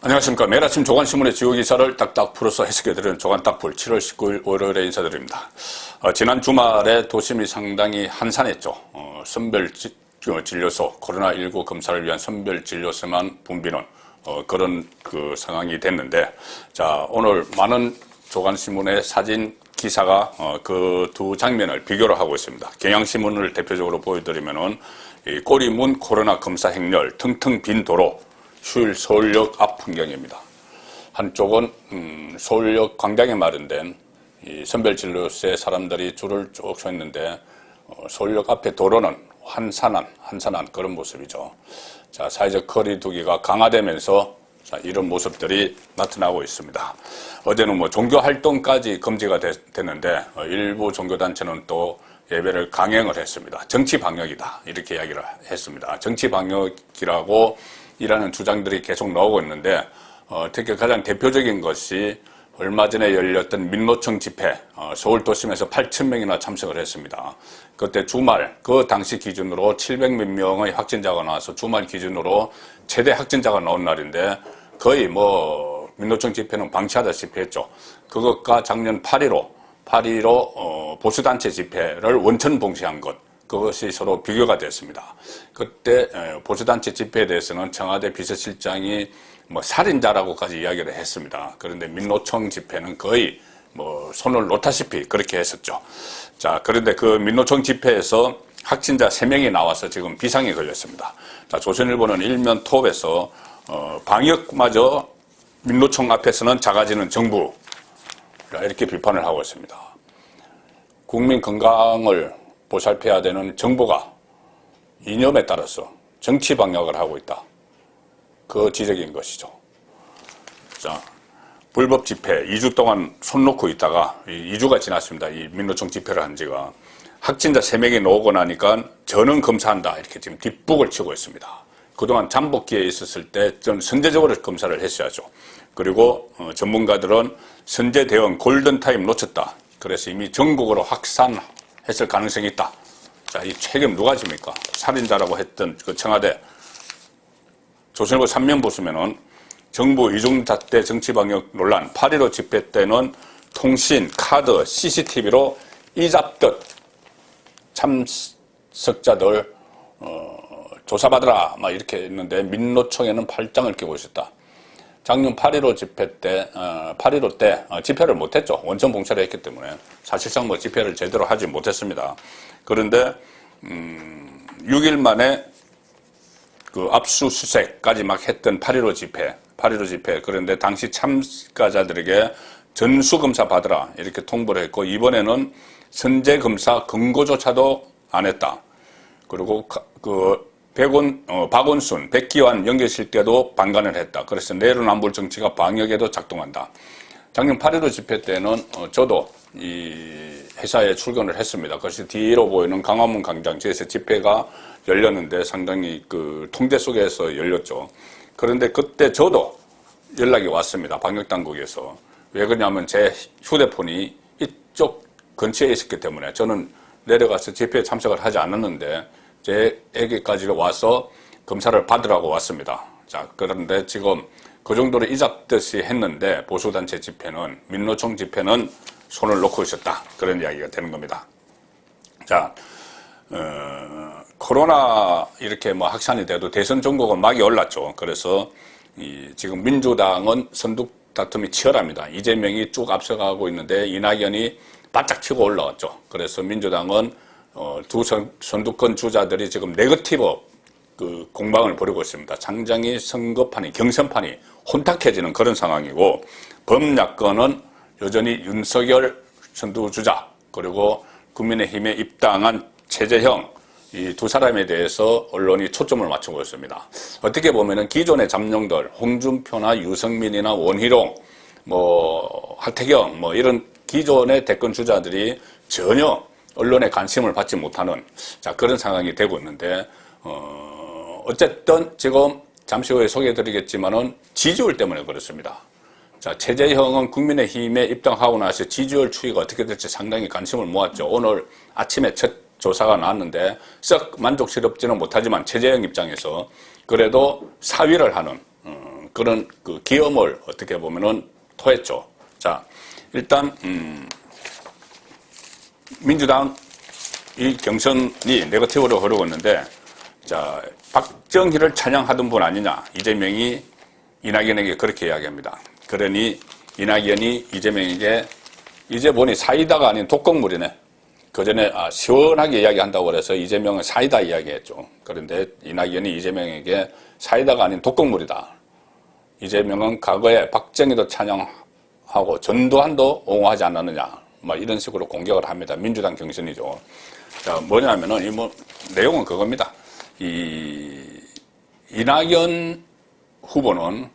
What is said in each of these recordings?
안녕하십니까. 매일 아침 조간신문의 주요 기사를 딱딱 풀어서 해석해드리는 조간딱풀 7월 19일 월요일에 인사드립니다. 지난 주말에 도심이 상당히 한산했죠. 선별진료소, 코로나19 검사를 위한 선별진료소만 붐비는 그런 상황이 됐는데, 자, 오늘 많은 조간신문의 사진 기사가 그 두 장면을 비교를 하고 있습니다. 경향신문을 대표적으로 보여드리면은 이 꼬리문 코로나 검사 행렬, 텅텅 빈 도로, 휴일 서울역 앞 풍경입니다. 한쪽은 서울역 광장에 마련된 이 선별진료소에 사람들이 줄을 쭉 서 있는데 서울역 앞에 도로는 한산한 그런 모습이죠. 자, 사회적 거리두기가 강화되면서 자, 이런 모습들이 나타나고 있습니다. 어제는 뭐 종교 활동까지 금지가 됐는데 일부 종교단체는 또 예배를 강행을 했습니다. 정치 방역이다 이렇게 이야기를 했습니다. 정치 방역이라고 이라는 주장들이 계속 나오고 있는데 특히 가장 대표적인 것이 얼마 전에 열렸던 민노총 집회, 서울 도심에서 8,000명이나 참석을 했습니다. 그때 주말, 그 당시 기준으로 700몇 명의 확진자가 나와서 주말 기준으로 최대 확진자가 나온 날인데 거의 뭐 민노총 집회는 방치하다시피 했죠. 그것과 작년 8.15 보수단체 집회를 원천 봉쇄한 것, 그것이 서로 비교가 됐습니다. 그때 보수단체 집회에 대해서는 청와대 비서실장이 뭐 살인자라고까지 이야기를 했습니다. 그런데 민노총 집회는 거의 뭐 손을 놓다시피 그렇게 했었죠. 자, 그런데 그 민노총 집회에서 확진자 3명이 나와서 지금 비상이 걸렸습니다. 자, 조선일보는 일면 톱에서 방역마저 민노총 앞에서는 작아지는 정부, 이렇게 비판을 하고 있습니다. 국민 건강을 보살펴야 되는 정부가 이념에 따라서 정치 방역을 하고 있다. 그 지적인 것이죠. 자, 불법 집회 2주 동안 손 놓고 있다가 2주가 지났습니다. 이 민노총 집회를 한 지가. 확진자 3명이 나오고 나니까 저는 검사한다. 이렇게 지금 뒷북을 치고 있습니다. 그동안 잠복기에 있었을 때 좀 선제적으로 검사를 했어야죠. 그리고 전문가들은 선제 대응 골든타임 놓쳤다. 그래서 이미 전국으로 확산했을 가능성이 있다. 자, 이 책임 누가 집니까? 살인자라고 했던 그 청와대. 조선일보 3면 보시면은 정부 이중잣대 정치방역 논란, 8.15 집회 때는 통신, 카드, CCTV로 이잡듯 참석자들 조사받으라 막 이렇게 했는데 민노총에는 팔짱을 끼고 있었다. 작년 8.15 집회 때, 8.15 때 집회를 못했죠. 원천 봉쇄를 했기 때문에 사실상 뭐 집회를 제대로 하지 못했습니다. 그런데 6일 만에 그 압수수색까지 막 했던 8.15 집회. 그런데 당시 참가자들에게 전수검사 받으라 이렇게 통보를 했고, 이번에는 선제검사 권고조차도 안 했다. 그리고 박원순, 백기환 연결실 때도 방관을 했다. 그래서 내로남불 정치가 방역에도 작동한다. 작년 8.15 집회 때는 저도 이 회사에 출근을 했습니다. 그래서 뒤로 보이는 강화문 광장지에서 집회가 열렸는데 상당히 그 통제 속에서 열렸죠. 그런데 그때 저도 연락이 왔습니다. 방역당국에서. 왜 그러냐면 제 휴대폰이 이쪽 근처에 있었기 때문에 저는 내려가서 집회에 참석을 하지 않았는데 제에게까지 와서 검사를 받으라고 왔습니다. 자, 그런데 지금 그 정도로 이잡듯이 했는데 보수단체 집회는, 민노총 집회는 손을 놓고 있었다. 그런 이야기가 되는 겁니다. 자, 코로나 이렇게 뭐 확산이 돼도 대선 전국은 막이 올랐죠. 그래서 지금 민주당은 선두 다툼이 치열합니다. 이재명이 쭉 앞서가고 있는데 이낙연이 바짝 치고 올라왔죠. 그래서 민주당은 두 선두권 주자들이 지금 네거티브 그 공방을 벌이고 있습니다. 장장이 선거판이, 경선판이 혼탁해지는 그런 상황이고, 범야권은 여전히 윤석열 선두주자, 그리고 국민의힘에 입당한 최재형, 이 두 사람에 대해서 언론이 초점을 맞추고 있습니다. 어떻게 보면은 기존의 잠룡들, 홍준표나 유승민이나 원희룡, 뭐 하태경, 뭐 이런 기존의 대권 주자들이 전혀 언론의 관심을 받지 못하는, 자, 그런 상황이 되고 있는데, 어쨌든 지금 잠시 후에 소개해드리겠지만은 지지율 때문에 그렇습니다. 자, 최재형은 국민의힘에 입당하고 나서 지지율 추이가 어떻게 될지 상당히 관심을 모았죠. 오늘 아침에 첫 조사가 나왔는데 썩 만족스럽지는 못하지만 최재형 입장에서 그래도 4위를 하는 그런 그 기염을 어떻게 보면은 토했죠. 자, 일단 민주당 이 경선이 네거티브로 흐르고 있는데, 자, 박정희를 찬양하던 분 아니냐, 이재명이 이낙연에게 그렇게 이야기합니다. 그러니 이낙연이 이재명에게 이제 보니 사이다가 아닌 독극물이네. 그 전에 시원하게 이야기한다고 그래서 이재명은 사이다 이야기했죠. 그런데 이낙연이 이재명에게 사이다가 아닌 독극물이다. 이재명은 과거에 박정희도 찬양하고 전두환도 옹호하지 않았느냐, 뭐 이런 식으로 공격을 합니다. 민주당 경선이죠. 자, 뭐냐면은 내용은 그겁니다. 이낙연 후보는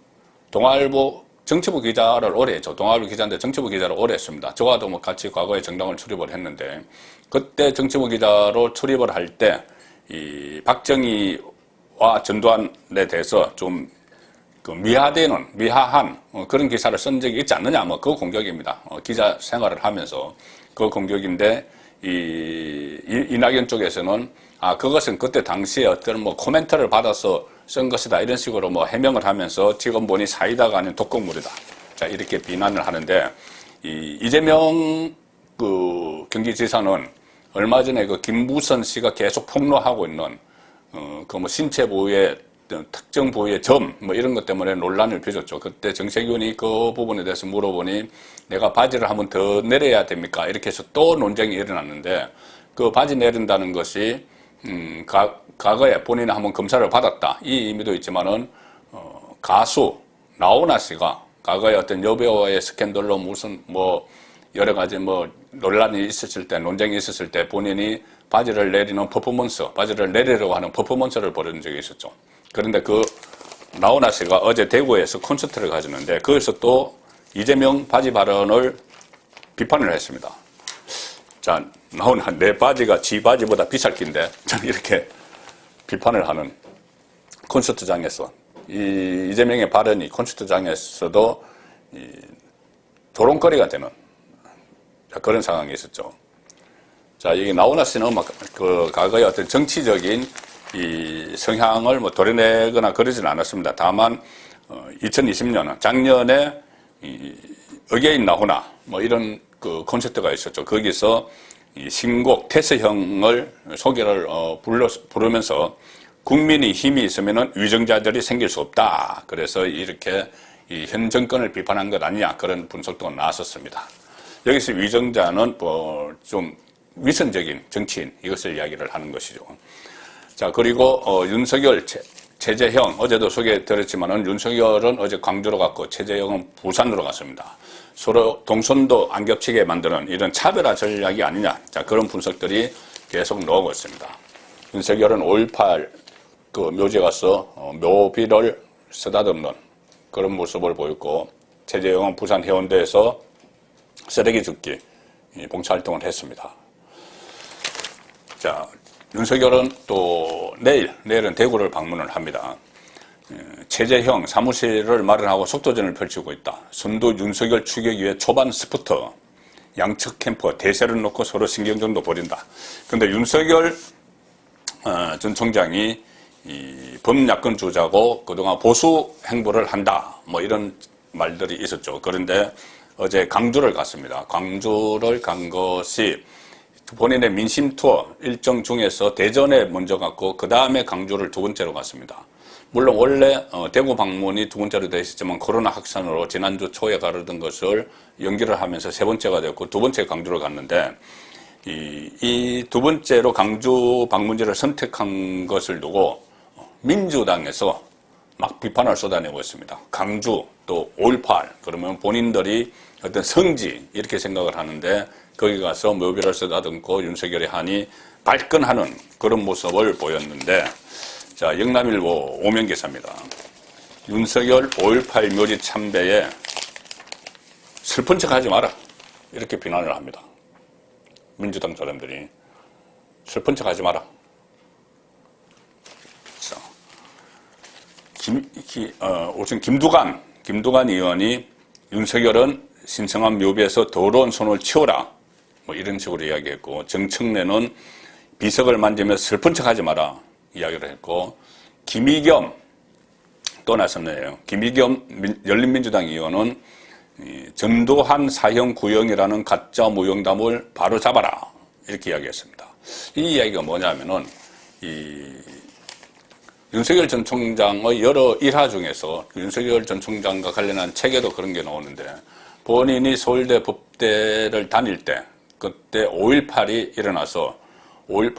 동아일보 정치부 기자를 오래 했죠. 동아일보 기자인데 정치부 기자를 오래 했습니다. 저와도 뭐 같이 과거에 정당을 출입을 했는데, 그때 정치부 기자로 출입을 할 때 이 박정희와 전두환에 대해서 좀 그 미화한 그런 기사를 쓴 적이 있지 않느냐, 뭐 그 공격입니다. 기자 생활을 하면서 그 공격인데, 이낙연 쪽에서는 그것은 그때 당시에 어떤 뭐 코멘트를 받아서 쓴 것이다, 이런 식으로 뭐 해명을 하면서 지금 보니 사이다가 아닌 독극물이다. 자, 이렇게 비난을 하는데, 이재명 그 경기지사는 얼마 전에 그 김부선 씨가 계속 폭로하고 있는 그 뭐 신체 부위의 특정 부위의 점, 뭐 이런 것 때문에 논란을 빚었죠. 그때 정세균이 그 부분에 대해서 물어보니 내가 바지를 한번 더 내려야 됩니까? 이렇게 해서 또 논쟁이 일어났는데, 그 바지 내린다는 것이 과거에 본인이 한번 검사를 받았다, 이 의미도 있지만은 가수 나훈아 씨가 과거에 어떤 여배우와의 스캔들로 무슨 뭐 여러 가지 뭐 논란이 있었을 때, 논쟁이 있었을 때 본인이 바지를 내리는 퍼포먼스, 바지를 내리려고 하는 퍼포먼스를 벌인 적이 있었죠. 그런데 그 나훈아 씨가 어제 대구에서 콘서트를 가졌는데, 거기서 또 이재명 바지 발언을 비판을 했습니다. 자, 나훈아, 내 바지가 지 바지보다 비쌀 낀데, 이렇게 비판을 하는 콘서트장에서, 이재명의 발언이 콘서트장에서도 조롱거리가 되는 그런 상황이 있었죠. 자, 이게 나훈아 씨는 막 그 과거의 어떤 정치적인 이 성향을 뭐 도려내거나 그러진 않았습니다. 다만 2020년 작년에 어게인 나훈아 뭐 이런 그 콘서트가 있었죠. 거기서 이 신곡 태스형을 소개를 부르면서 국민이 힘이 있으면은 위정자들이 생길 수 없다. 그래서 이렇게 이 현 정권을 비판한 것 아니냐, 그런 분석도 나왔었습니다. 여기서 위정자는 뭐 좀 위선적인 정치인, 이것을 이야기를 하는 것이죠. 자, 그리고 윤석열, 최재형, 어제도 소개드렸지만은 윤석열은 어제 광주로 갔고 최재형은 부산으로 갔습니다. 서로 동선도 안 겹치게 만드는 이런 차별화 전략이 아니냐, 자, 그런 분석들이 계속 나오고 있습니다. 윤석열은 5.18 그 묘지에 가서 묘비를 쓰다듬는 그런 모습을 보였고, 최재형은 부산 해운대에서 쓰레기 줍기 봉사활동을 했습니다. 자, 윤석열은 또 내일은 대구를 방문을 합니다. 최재형 사무실을 마련하고 속도전을 펼치고 있다. 선두 윤석열 추격 위해 초반 스푸터, 양측 캠프 대세를 놓고 서로 신경전도 벌인다. 그런데 윤석열 전 총장이 이 범야권 주자고 그동안 보수 행보를 한다, 뭐 이런 말들이 있었죠. 그런데 어제 광주를 갔습니다. 광주를 간 것이 본인의 민심 투어 일정 중에서 대전에 먼저 갔고, 그 다음에 광주를 두 번째로 갔습니다. 물론 원래 대구 방문이 두 번째로 되어 있었지만 코로나 확산으로 지난주 초에 가르던 것을 연기를 하면서 세 번째가 됐고, 두 번째 광주를 갔는데, 이 두 번째로 광주 방문지를 선택한 것을 두고 민주당에서 막 비판을 쏟아내고 있습니다. 광주 또 5.18 그러면 본인들이 어떤 성지 이렇게 생각을 하는데, 거기 가서 묘비를 쓰다듬고 윤석열의 한이 발끈하는 그런 모습을 보였는데, 자, 영남일보 오면 기사입니다. 윤석열 5.18 묘지 참배에 슬픈 척 하지 마라, 이렇게 비난을 합니다. 민주당 사람들이 슬픈 척 하지 마라. 우선 김두관 의원이 윤석열은 신성한 묘비에서 더러운 손을 치워라, 뭐 이런 식으로 이야기했고, 정청래는 비석을 만지며 슬픈 척 하지 마라 이야기를 했고, 김의겸 또 나섰네요. 김의겸 열린민주당 의원은 전두환 사형 구형이라는 가짜 무용담을 바로 잡아라 이렇게 이야기했습니다. 이 이야기가 뭐냐면은 윤석열 전 총장의 여러 일화 중에서 윤석열 전 총장과 관련한 책에도 그런 게 나오는데 본인이 서울대 법대를 다닐 때 그때 5.18이 일어나서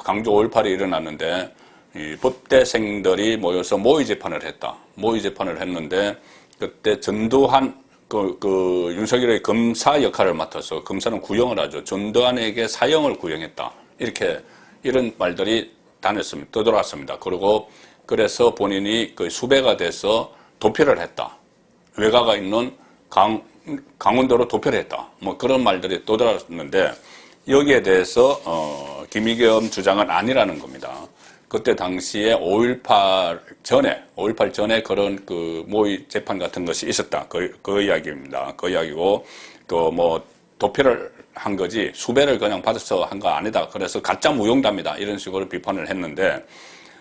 강조 5.18이 일어났는데 이 법대생들이 모여서 모의 재판을 했다. 모의 재판을 했는데 그때 전두환 윤석열의 검사 역할을 맡아서 검사는 구형을 하죠. 전두환에게 사형을 구형했다. 이런 말들이 떠돌았습니다. 그래서 본인이 그 수배가 돼서 도피를 했다. 외가가 있는 강원도로 도피를 했다. 뭐 그런 말들이 떠돌았는데 여기에 대해서 김의겸 주장은 아니라는 겁니다. 그때 당시에 5.18 전에 그런 그 모의 재판 같은 것이 있었다. 그 이야기입니다. 그 이야기고, 도피를 한 거지, 수배를 그냥 받아서 한 거 아니다. 그래서 가짜 무용담이다. 이런 식으로 비판을 했는데,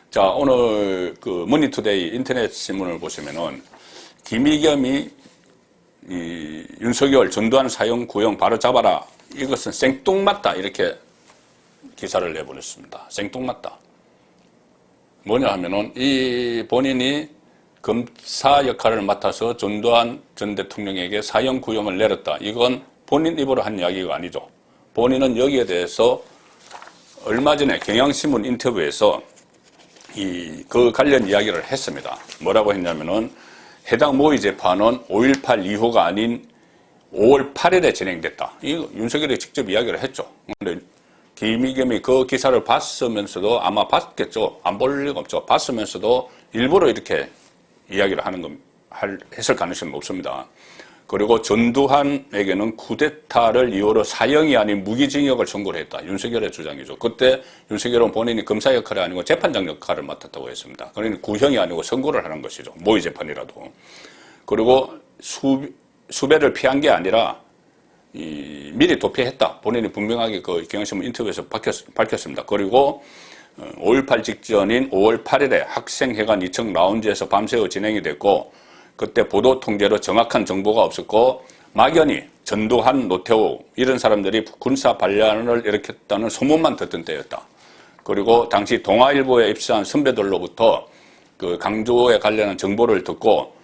자, 오늘 그 머니투데이 인터넷 신문을 보시면은, 김의겸이 윤석열 전두환 사형 구형 바로 잡아라. 이것은 생뚱맞다. 이렇게 기사를 내보냈습니다. 생뚱맞다. 뭐냐 하면은 이 본인이 검사 역할을 맡아서 전두환 전 대통령에게 사형 구형을 내렸다. 이건 본인 입으로 한 이야기가 아니죠. 본인은 여기에 대해서 얼마 전에 경향신문 인터뷰에서 그 관련 이야기를 했습니다. 뭐라고 했냐면은 해당 모의 재판은 5.18 이후가 아닌 5월 8일에 진행됐다. 이거 윤석열이 직접 이야기를 했죠. 그런데 김의겸이 그 기사를 봤으면서도 아마 봤겠죠. 안 볼 리가 없죠. 봤으면서도 일부러 이렇게 이야기를 했을 가능성이 높습니다. 그리고 전두환에게는 쿠데타를 이유로 사형이 아닌 무기징역을 선고를 했다. 윤석열의 주장이죠. 그때 윤석열은 본인이 검사 역할이 아니고 재판장 역할을 맡았다고 했습니다. 그러니 구형이 아니고 선고를 하는 것이죠. 모의 재판이라도. 그리고 수배를 피한 게 아니라 미리 도피했다. 본인이 분명하게 그 경향신문 인터뷰에서 밝혔습니다. 그리고 5.18 직전인 5월 8일에 학생회관 2층 라운지에서 밤새워 진행이 됐고 그때 보도 통제로 정확한 정보가 없었고 막연히 전두환, 노태우 이런 사람들이 군사 반란을 일으켰다는 소문만 듣던 때였다. 그리고 당시 동아일보에 입사한 선배들로부터 그 강조에 관련한 정보를 듣고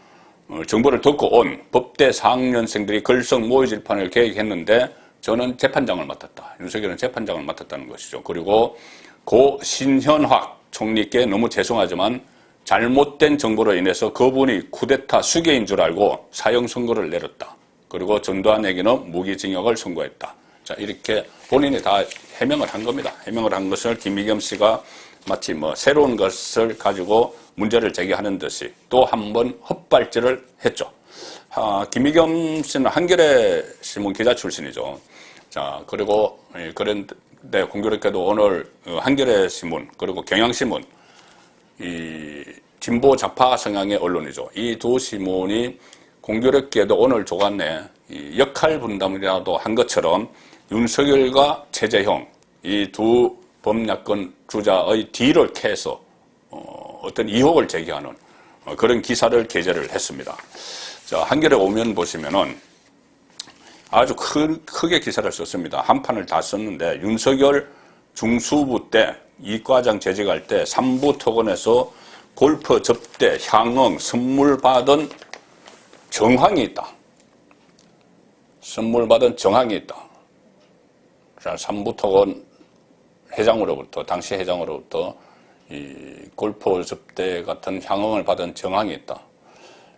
온 법대 4학년생들이 걸성 모의 재판을 계획했는데 저는 재판장을 맡았다. 윤석열은 재판장을 맡았다는 것이죠. 그리고 고 신현확 총리께 너무 죄송하지만 잘못된 정보로 인해서 그분이 쿠데타 수괴인 줄 알고 사형 선고를 내렸다. 그리고 전두환에게는 무기징역을 선고했다. 자, 이렇게 본인이 다 해명을 한 겁니다. 해명을 한 것을 김의겸 씨가 마치 새로운 것을 가지고 문제를 제기하는 듯이 또 한 번 헛발질을 했죠. 김의겸 씨는 한겨레 신문 기자 출신이죠. 자, 그리고 그런데 공교롭게도 오늘 한겨레 신문 그리고 경향신문 이 진보 좌파 성향의 언론이죠. 이 두 신문이 공교롭게도 오늘 조간내 역할 분담이라도 한 것처럼 윤석열과 최재형 이 두 범야권 주자의 뒤를 캐서 어떤 의혹을 제기하는 그런 기사를 게재를 했습니다. 자, 한겨레 오면 보시면은 아주 크게 기사를 썼습니다. 한 판을 다 썼는데 윤석열 중수부 때 이과장 재직할 때 삼부 토건에서 골프 접대, 향응, 선물 받은 정황이 있다. 선물 받은 정황이 있다. 자, 삼부 토건 회장으로부터 당시 회장으로부터 이 골프 접대 같은 향응을 받은 정황이 있다.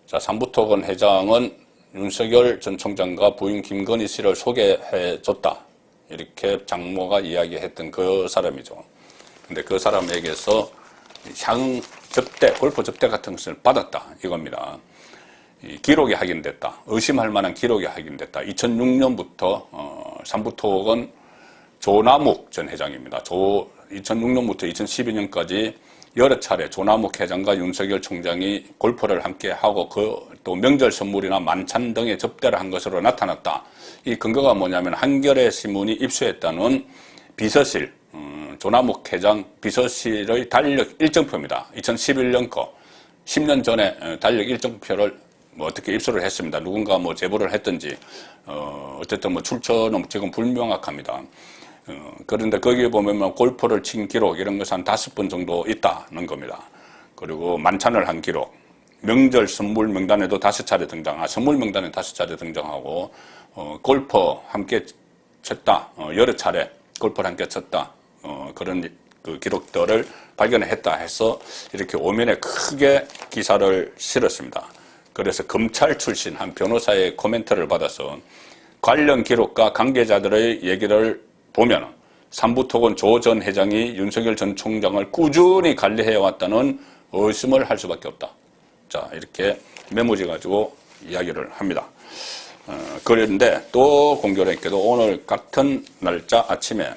자, 삼부토건 회장은 윤석열 전 총장과 부인 김건희 씨를 소개해줬다. 이렇게 장모가 이야기했던 그 사람이죠. 근데 그 사람에게서 향 접대, 골프 접대 같은 것을 받았다. 이겁니다. 기록이 확인됐다. 의심할 만한 기록이 확인됐다. 2006년부터 삼부토건 조남욱 전 회장입니다. 2006년부터 2012년까지 여러 차례 조남욱 회장과 윤석열 총장이 골프를 함께 하고 또 명절 선물이나 만찬 등의 접대를 한 것으로 나타났다. 이 근거가 뭐냐면 한겨레 신문이 입수했다는 비서실, 조남욱 회장 비서실의 달력 일정표입니다. 2011년 거 10년 전에 달력 일정표를 뭐 어떻게 입수를 했습니다. 누군가 뭐 제보를 했든지, 어쨌든 뭐 출처는 지금 불명확합니다. 그런데 거기에 보면 뭐 골프를 친 기록 이런 것이 한 5번 정도 있다는 겁니다. 그리고 만찬을 한 기록, 명절 선물 명단에도 5차례 등장, 선물 명단에 5차례 등장하고, 골퍼 함께 쳤다, 여러 차례 골퍼를 함께 쳤다, 그런 그 기록들을 발견했다 해서 이렇게 오면에 크게 기사를 실었습니다. 그래서 검찰 출신 한 변호사의 코멘트를 받아서 관련 기록과 관계자들의 얘기를 보면 삼부토건 조 전 회장이 윤석열 전 총장을 꾸준히 관리해왔다는 의심을 할 수밖에 없다. 자, 이렇게 메모지 가지고 이야기를 합니다. 그런데 또 공교롭게도 오늘 같은 날짜 아침에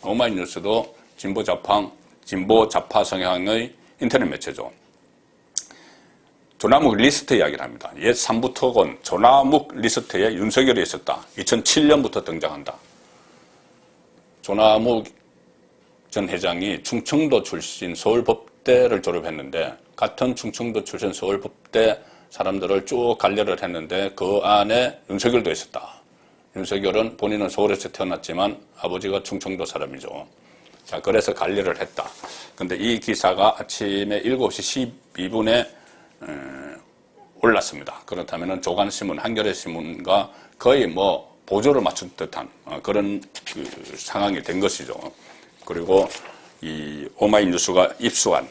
오마이뉴스도 진보 좌파 성향의 인터넷 매체죠. 조남욱 리스트 이야기를 합니다. 옛 삼부토건 조남욱 리스트에 윤석열이 있었다. 2007년부터 등장한다. 조남욱 전 회장이 충청도 출신 서울법대를 졸업했는데 같은 충청도 출신 서울법대 사람들을 쭉 관리를 했는데 그 안에 윤석열도 있었다. 윤석열은 본인은 서울에서 태어났지만 아버지가 충청도 사람이죠. 자, 그래서 관리를 했다. 근데 이 기사가 아침에 7시 12분에 올랐습니다. 그렇다면 조간신문, 한겨레신문과 거의 뭐 보조를 맞춘 듯한 그런 그 상황이 된 것이죠. 그리고 이 오마이뉴스가 입수한,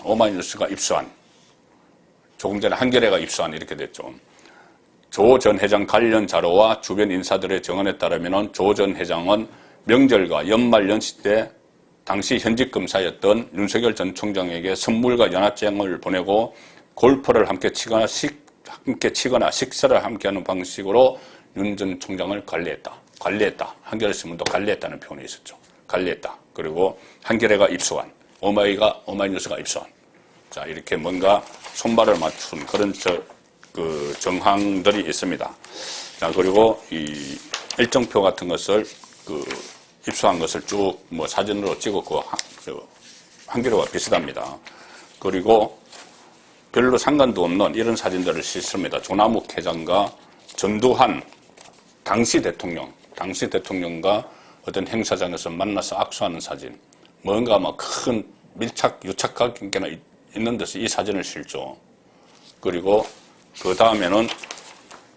조금 전에 한겨레가 입수한 이렇게 됐죠. 조 전 회장 관련 자료와 주변 인사들의 증언에 따르면 조 전 회장은 명절과 연말연시 때 당시 현직 검사였던 윤석열 전 총장에게 선물과 연합장을 보내고 골프를 함께 치거나 식사를 함께하는 방식으로 윤 전 총장을 관리했다. 한겨레신문도 관리했다는 표현이 있었죠. 관리했다. 그리고 한겨레가 입수한, 오마이뉴스가 입수한. 자, 이렇게 뭔가 손발을 맞춘 그런 그 정황들이 있습니다. 자, 그리고 이 일정표 같은 것을 입수한 것을 쭉 뭐 사진으로 찍었고 한겨레와 비슷합니다. 그리고 별로 상관도 없는 이런 사진들을 싣습니다. 조남욱 회장과 전두환 당시 대통령과 어떤 행사장에서 만나서 악수하는 사진, 뭔가 뭐 큰 유착 관계나 있는 듯이 이 사진을 실죠. 그리고 그 다음에는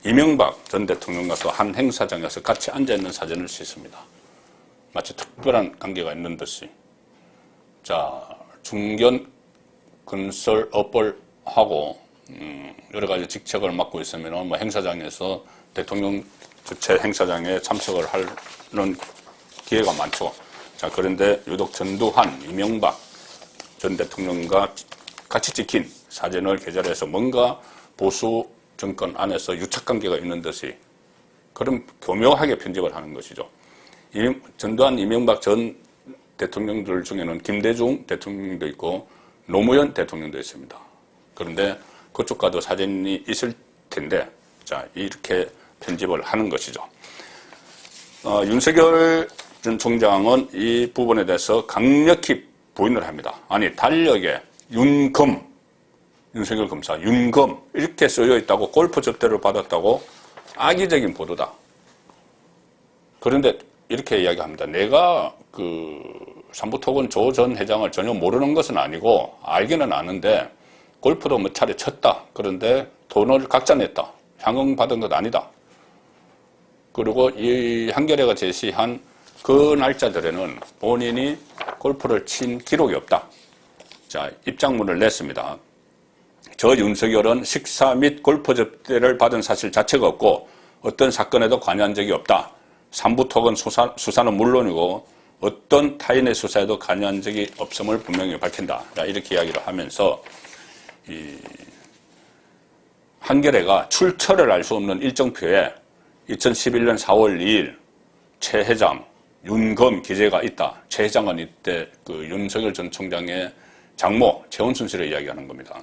이명박 전 대통령과 또 한 행사장에서 같이 앉아있는 사진을 싣습니다. 마치 특별한 관계가 있는 듯이. 자, 중견 건설 업을 하고 여러 가지 직책을 맡고 있으면 뭐 행사장에서 대통령 주최 행사장에 참석을 하는 기회가 많죠. 자, 그런데 유독 전두환, 이명박 전 대통령과 같이 찍힌 사진을 개절해서 뭔가 보수 정권 안에서 유착관계가 있는 듯이 그런 교묘하게 편집을 하는 것이죠. 전두환, 이명박 전 대통령들 중에는 김대중 대통령도 있고 노무현 대통령도 있습니다. 그런데 그쪽과도 사진이 있을 텐데, 자, 이렇게 편집을 하는 것이죠. 윤석열 전 총장은 이 부분에 대해서 강력히 부인을 합니다. 아니, 달력에 윤석열 검사, 윤검 이렇게 쓰여 있다고, 골프 접대를 받았다고, 악의적인 보도다. 그런데 이렇게 이야기합니다. 내가 삼부토건 조 전 회장을 전혀 모르는 것은 아니고 알기는 아는데 골프도 몇 차례 쳤다. 그런데 돈을 각자 냈다. 향응 받은 것 아니다. 그리고 이 한겨레가 제시한 그 날짜들에는 본인이 골프를 친 기록이 없다. 자, 입장문을 냈습니다. 저 윤석열은 식사 및 골프 접대를 받은 사실 자체가 없고 어떤 사건에도 관여한 적이 없다. 삼부토건 수사는 물론이고 어떤 타인의 수사에도 관여한 적이 없음을 분명히 밝힌다. 자, 이렇게 이야기를 하면서 이 한겨레가 출처를 알 수 없는 일정표에 2011년 4월 2일 최 회장, 윤검 기재가 있다. 최 회장은 이때 윤석열 전 총장의 장모 최은순 씨를 이야기하는 겁니다.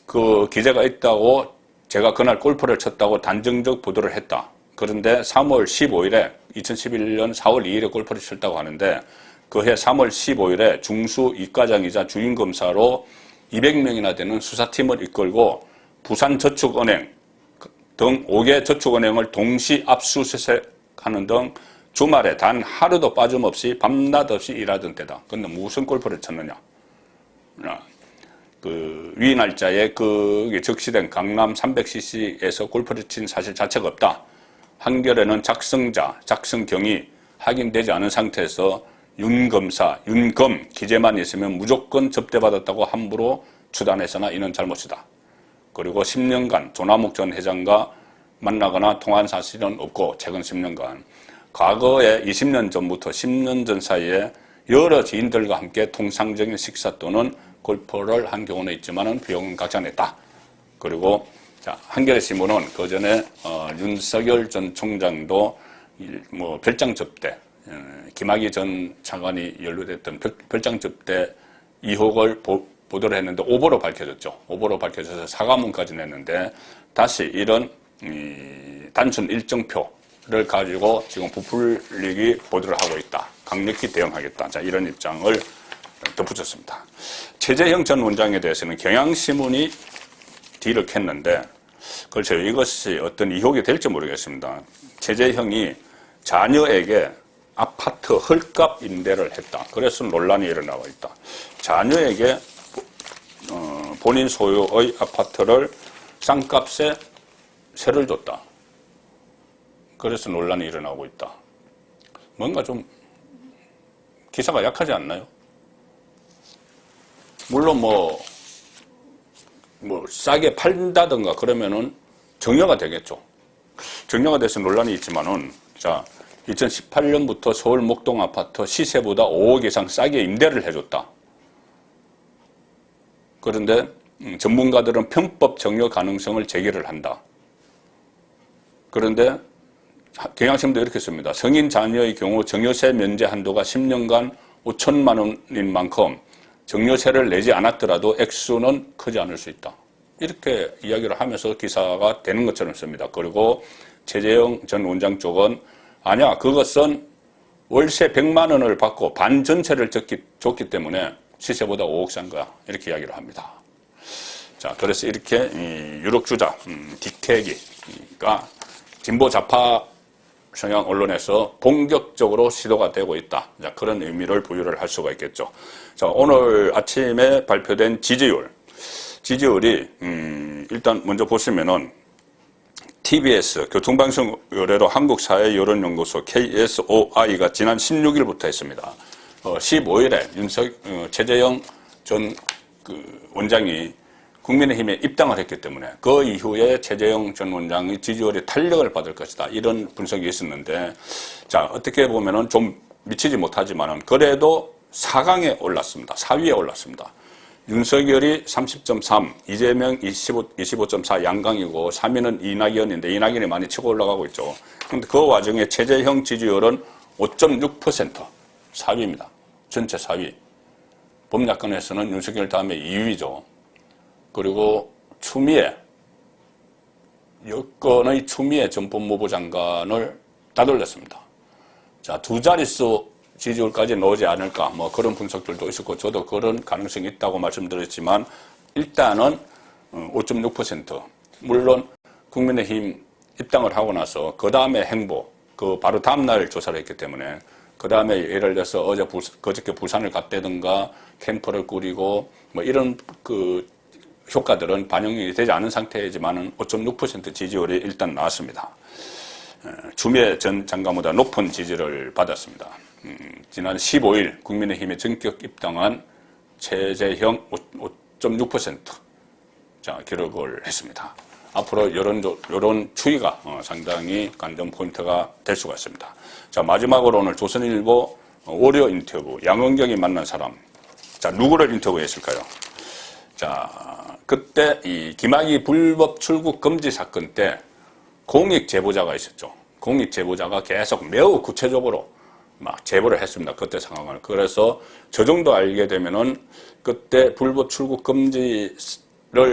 그 기재가 있다고 제가 그날 골프를 쳤다고 단정적 보도를 했다. 그런데 3월 15일에 2011년 4월 2일에 골프를 쳤다고 하는데 그해 3월 15일에 중수 이과장이자 주임검사로 200명이나 되는 수사팀을 이끌고 부산저축은행 등 5개 저축은행을 동시 압수수색하는 등 주말에 단 하루도 빠짐없이 밤낮 없이 일하던 때다. 근데 무슨 골프를 쳤느냐? 그 위 날짜에 그게 적시된 강남 300cc에서 골프를 친 사실 자체가 없다. 한겨레는 작성자, 작성경이 확인되지 않은 상태에서 윤검사, 윤검 기재만 있으면 무조건 접대받았다고 함부로 추단해서나 이는 잘못이다. 그리고 10년간 조남욱 전 회장과 만나거나 통화한 사실은 없고 최근 10년간 과거에 20년 전부터 10년 전 사이에 여러 지인들과 함께 통상적인 식사 또는 골프를 한 경우는 있지만은 비용은 각자 냈다. 그리고 자, 한겨레 신문은 그 전에 윤석열 전 총장도 뭐 별장 접대, 김학의 전 차관이 연루됐던 별장 접대 의혹을 보도를 했는데 오보로 밝혀졌죠. 오보로 밝혀져서 사과문까지 냈는데 다시 이런 단순 일정표를 가지고 지금 부풀리기 보도를 하고 있다. 강력히 대응하겠다. 자, 이런 입장을 덧붙였습니다. 최재형 전 원장에 대해서는 경향신문이 뒤를 캤는데 글쎄요, 이것이 어떤 의혹이 될지 모르겠습니다. 최재형이 자녀에게 아파트 헐값 임대를 했다. 그래서 논란이 일어나고 있다. 자녀에게 본인 소유의 아파트를 싼값에 세를 줬다. 그래서 논란이 일어나고 있다. 뭔가 좀 기사가 약하지 않나요? 물론 뭐 싸게 판다든가 그러면은 정려가 되겠죠. 정려가 돼서 논란이 있지만은 자, 2018년부터 서울 목동 아파트 시세보다 5억 이상 싸게 임대를 해줬다. 그런데 전문가들은 편법 정려 가능성을 제기를 한다. 그런데 경향신문도 이렇게 씁니다. 성인 자녀의 경우 정려세 면제 한도가 10년간 5천만 원인 만큼 정려세를 내지 않았더라도 액수는 크지 않을 수 있다. 이렇게 이야기를 하면서 기사가 되는 것처럼 씁니다. 그리고 최재형 전 원장 쪽은 아니야, 그것은 월세 100만 원을 받고 반 전체를 줬기 때문에 시세보다 5억 싼 거야. 이렇게 이야기를 합니다. 자, 그래서 이렇게 유력주자 딕태기가 진보 좌파 성향 언론에서 본격적으로 시도가 되고 있다. 자, 그런 의미를 부여를 할 수가 있겠죠. 자, 오늘 아침에 발표된 지지율이 일단 먼저 보시면은 TBS 교통방송 의뢰로 한국사회여론연구소 KSOI가 지난 16일부터 했습니다. 15일에 최재형 전 원장이 국민의힘에 입당을 했기 때문에 그 이후에 최재형 전 원장의 지지율이 탄력을 받을 것이다. 이런 분석이 있었는데, 자, 어떻게 보면은 좀 미치지 못하지만은 그래도 4강에 올랐습니다. 4위에 올랐습니다. 윤석열이 30.3, 이재명 25.4 양강이고 3위는 이낙연인데 이낙연이 많이 치고 올라가고 있죠. 그런데 그 와중에 최재형 지지율은 5.6%, 4위입니다. 전체 4위. 범야권에서는 윤석열 다음에 2위죠. 그리고 추미애, 여권의 추미애 전 법무부 장관을 따돌렸습니다. 자, 두 자릿수 지지율까지 나오지 않을까, 뭐 그런 분석들도 있었고, 저도 그런 가능성이 있다고 말씀드렸지만, 일단은 5.6%. 물론, 국민의힘 입당을 하고 나서, 그 다음에 행보, 바로 다음날 조사를 했기 때문에, 그 다음에 예를 들어서 그저께 부산을 갔다든가, 캠프를 꾸리고, 뭐 이런 효과들은 반영이 되지 않은 상태이지만은 5.6% 지지율이 일단 나왔습니다. 추미애 전 장관보다 높은 지지를 받았습니다. 지난 15일 국민의힘에 전격 입당한 최재형 5.6% 자, 기록을 했습니다. 앞으로 이런 추이가 상당히 관전 포인트가 될 수가 있습니다. 자, 마지막으로 오늘 조선일보 월요 인터뷰 양원경이 만난 사람. 자, 누구를 인터뷰했을까요? 자, 그때 이 김학의 불법 출국 금지 사건 때 공익 제보자가 있었죠. 공익 제보자가 계속 매우 구체적으로 막 제보를 했습니다. 그때 상황을. 그래서 저 정도 알게 되면은 그때 불법 출국 금지를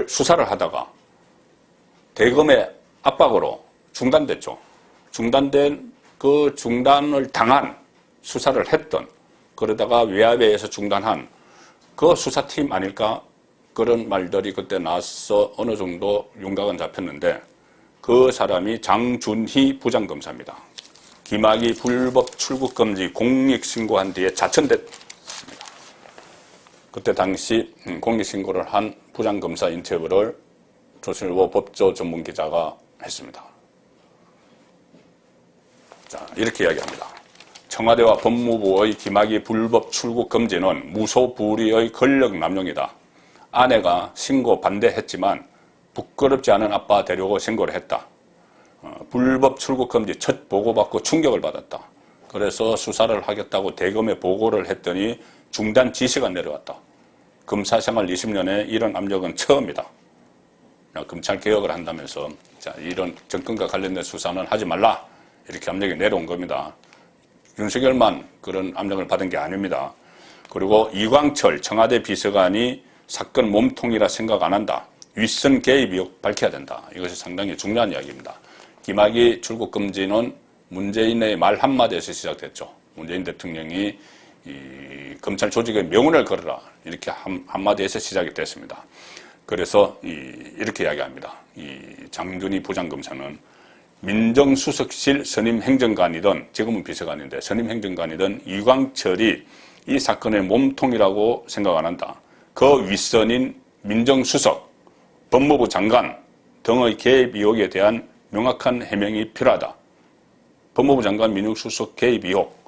수사를 하다가 대검의 압박으로 중단됐죠. 중단된 그 중단을 당한 수사를 했던 그러다가 외압에 의해서 중단한 그 수사팀 아닐까 그런 말들이 그때 나서 어느 정도 윤곽은 잡혔는데 그 사람이 장준희 부장검사입니다. 김학의 불법 출국 금지 공익신고한 뒤에 자천됐습니다. 그때 당시 공익신고를 한 부장검사 인터뷰를 조선일보 법조 전문기자가 했습니다. 자, 이렇게 이야기합니다. 청와대와 법무부의 김학의 불법 출국 금지는 무소불위의 권력 남용이다. 아내가 신고 반대했지만 부끄럽지 않은 아빠 데려고 신고를 했다. 불법 출국 금지 첫 보고받고 충격을 받았다. 그래서 수사를 하겠다고 대검에 보고를 했더니 중단 지시가 내려왔다. 검사 생활 20년에 이런 압력은 처음이다. 검찰 개혁을 한다면서 자, 이런 정권과 관련된 수사는 하지 말라. 이렇게 압력이 내려온 겁니다. 윤석열만 그런 압력을 받은 게 아닙니다. 그리고 이광철 청와대 비서관이 사건 몸통이라 생각 안 한다. 윗선 개입 의혹 밝혀야 된다. 이것이 상당히 중요한 이야기입니다. 김학의 출국 금지는 문재인의 말 한마디에서 시작됐죠. 문재인 대통령이 이 검찰 조직의 명운을 걸어라. 이렇게 한마디에서 시작이 됐습니다. 그래서 이렇게 이야기합니다. 이 장준희 부장검사는 민정수석실 선임행정관이든 지금은 비서관인데 선임행정관이든 이광철이 이 사건의 몸통이라고 생각 안 한다. 그 윗선인 민정수석, 법무부 장관 등의 개입 의혹에 대한 명확한 해명이 필요하다. 법무부 장관 민정수석 개입 의혹.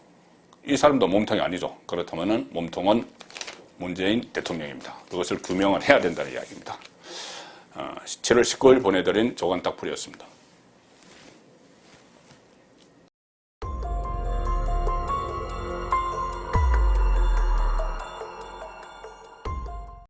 이 사람도 몸통이 아니죠. 그렇다면 몸통은 문재인 대통령입니다. 그것을 규명을 해야 된다는 이야기입니다. 7월 19일 보내드린 조간딱풀이었습니다.